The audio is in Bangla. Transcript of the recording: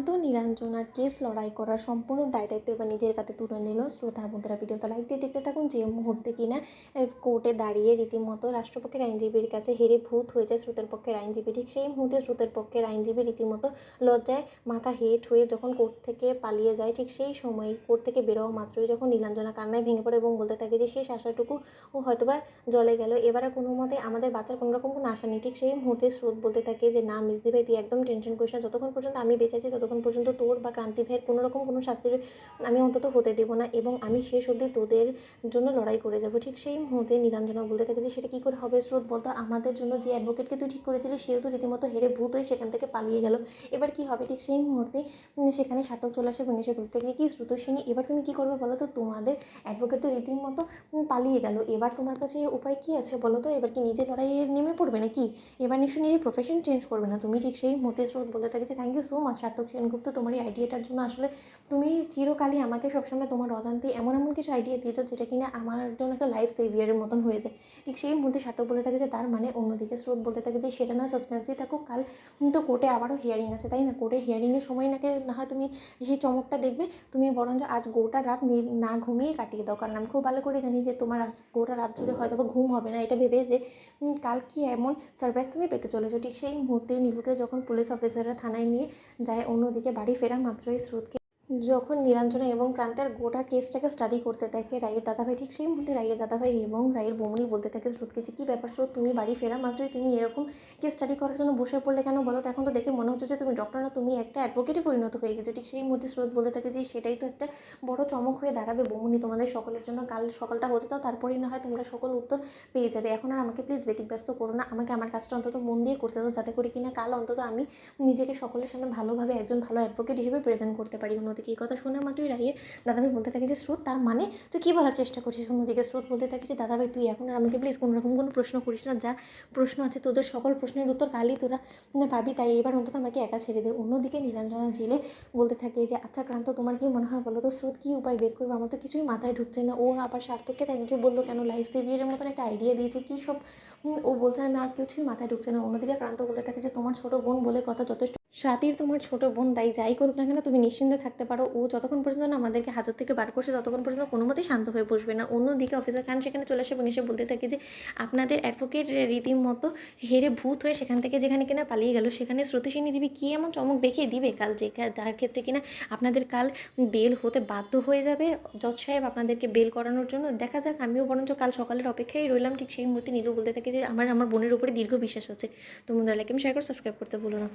ক্রান্ত নীলাঞ্জনার কেস লড়াই করার সম্পূর্ণ দায়িত্ব এবার নিজের কাছে তুলে নিল শ্রোতা বন্ধুরা। ভিডিওটা লাইক দিয়ে দেখতে থাকুন। যে মুহূর্তে কিনা কোর্টে দাঁড়িয়ে রীতিমতো রাষ্ট্রপক্ষের আইনজীবীর কাছে হেরে ভূত হয়ে যায় স্রোতের পক্ষের আইনজীবী, ঠিক সেই মুহূর্তে স্রোতের পক্ষের আইনজীবী রীতিমতো লজ্জায় মাথা হেট হয়ে যখন কোর্ট থেকে পালিয়ে যায়, ঠিক সেই সময় কোর্ট থেকে বেরোয়া মাত্রই যখন নীলাঞ্জনা কান্নায় ভেঙে পড়ে এবং বলতে থাকে যে শেষ আশাটুকু ও হয়তোবা জলে গেল, এবার আর কোনো মতে আমাদের বাচ্চার কোনো রকম কোনো আশা নেই। ঠিক সেই মুহূর্তে স্রোত বলতে থাকে যে না মিসদি ভাই, তুই একদম টেনশন করিস না, যতক্ষণ পর্যন্ত আমি বেঁচে আছি ততক্ষণ পর্যন্ত তোর বা ক্রান্তি ভাইয়ের কোনো রকম কোনো শাস্তির আমি অন্তত হতে দেবো না, এবং আমি শেষ অবধি তোদের জন্য লড়াই করে যাব। ঠিক সেই মুহূর্তে নীলাঞ্জনা বলতে থাকে যে সেটা কী করে হবে স্রোত, বলতো আমাদের জন্য যে অ্যাডভোকেটকে তুই ঠিক করেছিলি সেও তো রীতিমতো হেরে ভূত হয়ে সেখান থেকে পালিয়ে গেল, এবার কি হবে। ঠিক সেই মুহূর্তে সেখানে সার্থক চলে আসে এবং এসে বলতে থাকে কি শ্রুতোষিনী, এবার তুমি কী করবে বলো তো, তোমাদের অ্যাডভোকেট তো রীতিমতো পালিয়ে গেল, এবার তোমার কাছে উপায় কী আছে বলো তো, এবার কি নিজে লড়াইয়ে নেমে পড়বে নাকি, এবার নিশ্চয়ই নিজের প্রফেশন চেঞ্জ করবে না তুমি। ঠিক সেই মুহূর্তে স্রোত বলতে থাকে যে থ্যাংক ইউ সো মাচ সার্থক সেনগুপ্ত, তোমার এই আইডিয়াটার জন্য। আসলে তুমি চিরকালই আমাকে সবসময় তোমার অজান্তে এমন এমন কিছু আইডিয়া দিয়েছো যেটা কিনা আমার জন্য একটা লাইফ সেভিয়ারের মতন হয়ে যায়। ঠিক সেই মুহূর্তে সার্থক বলতে থাকে যে তার মানে, অন্যদিকে স্রোত বলতে থাকে যে সেটা না সাসপেন্সই থাকুক, কাল তো কোর্টে আবারও হিয়ারিং আছে তাই না, কোর্টের হিয়ারিংয়ের সময় নাকি না হয় তুমি সেই চমকটা দেখবে, তুমি বরঞ্চ আজ গোটা রাত না ঘুমিয়ে কাটিয়ে দাও, কারণ আমি খুব ভালো করে জানি যে তোমার আজ গোটা রাত জুড়ে হয়তো বা ঘুম হবে না এটা ভেবে যে কাল কি এমন সারপ্রাইজ তুমি পেতে চলেছো। ঠিক সেই মুহূর্তে নীলুকে যখন পুলিশ অফিসাররা থানায় নিয়ে যায়, অন্যদিকে বাড়ি ফেরা মাত্রই স্রোতকে যখন নীলাঞ্জনা এবং ক্রান্তের গোটা কেসটাকে স্টাডি করতে থাকে রায়ের দাদাভাই, ঠিক সেই মুহূর্তে রায়ের দাদাভাই এবং রায়ের বৌমনি বলতে থাকে স্রোতকে যে কী ব্যাপার স্রোত, তুমি বাড়ি ফেরা মাত্রই তুমি এরকম কেস স্টাডি করার জন্য বসে পড়লে কেন বলো তো, এখন তো দেখে মনে হচ্ছে যে তুমি ডক্টর না, তুমি একটা অ্যাডভোকেটে পরিণত হয়ে গেছো। ঠিক সেই মুহূর্তে স্রোত বলতে থাকে যে সেটাই তো একটা বড় চমক হয়ে দাঁড়াবে বৌমনি তোমাদের সকলের জন্য, কাল সকালটা হতে দাও, তারপরেই না হয় তোমরা সকল উত্তর পেয়ে যাবে। এখন আর আমাকে প্লিজ ব্যতিব্যস্ত করো না, আমাকে আমার কাজটা অন্তত মন দিয়ে করতে দাও, যাতে করে কিনা কাল অন্তত আমি নিজেকে সকলের সামনে ভালোভাবে একজন ভালো অ্যাডভোকেট হিসেবে প্রেজেন্ট করতে পারি। অন্যদিকে এই কথা শুনে মাত্রই রায়ের দাদাভাই বলতে থাকে যে স্রোত, তার মানে তুই কী বলার চেষ্টা করছিস। অন্যদিকে স্রোত বলতে থাকে যে দাদাভাই তুই এখন আর আমাকে প্লিজ কোনো রকম কোনো প্রশ্ন করিস না, যা প্রশ্ন আছে তোদের সকল প্রশ্নের উত্তর কালই তোরা পাবি, তাই এবার অন্তত আমাকে একা ছেড়ে দে। অন্যদিকে নীলাঞ্জনা জেলে বলতে থাকে যে আচ্ছা ক্রান্ত, তোমার কি মনে হয় বলো তো স্রোত কী উপায় বের করবো, আমার তো কিছুই মাথায় ঢুকছে না। ও আবার সার্থককে থ্যাংক ইউ বললো কেন, লাইফ সেভিয়ারের মতন একটা আইডিয়া দিয়েছে কী সব ও বলছে, আমি আর কিছুই মাথায় ঢুকছে না। অন্যদিকে ক্রান্ত বলতে থাকে যে তোমার ছোটো বোন বলে কথা, যথেষ্ট স্বাতীর তোমার ছোটো বোন, তাই যাই করুক না কেন তুমি নিশ্চিন্তে থাকতে পারো, ও যতক্ষণ পর্যন্ত না আমাদেরকে হাজত থেকে বার করছে ততক্ষণ পর্যন্ত কোনো মতেই শান্ত হয়ে বসবে না। অন্যদিকে অফিসার খান সেখানে চলে আসে এবং এসে বলতে থাকে যে আপনাদের অ্যাডভোকেট রীতিমতো হেরে ভূত হয়ে সেখান থেকে যেখানে কিনা পালিয়ে গেল, সেখানে স্রোতস্বিনী দেবী কী এমন চমক দেখিয়ে দিবে কাল, যে যার ক্ষেত্রে কিনা আপনাদের কাল বেল হতে বাধ্য হয়ে যাবে জজ সাহেব আপনাদেরকে বেল করানোর জন্য। দেখা যাক, আমিও বরঞ্চ কাল সকালের অপেক্ষায় রইলাম। ঠিক সেই মুহূর্তে নীলু বলতে থাকে যে আমার বোনের উপরে দীর্ঘ বিশ্বাস আছে। তো বন্ধুরা লাইক এবং শেয়ার করে সাবস্ক্রাইব করতে ভুলো না।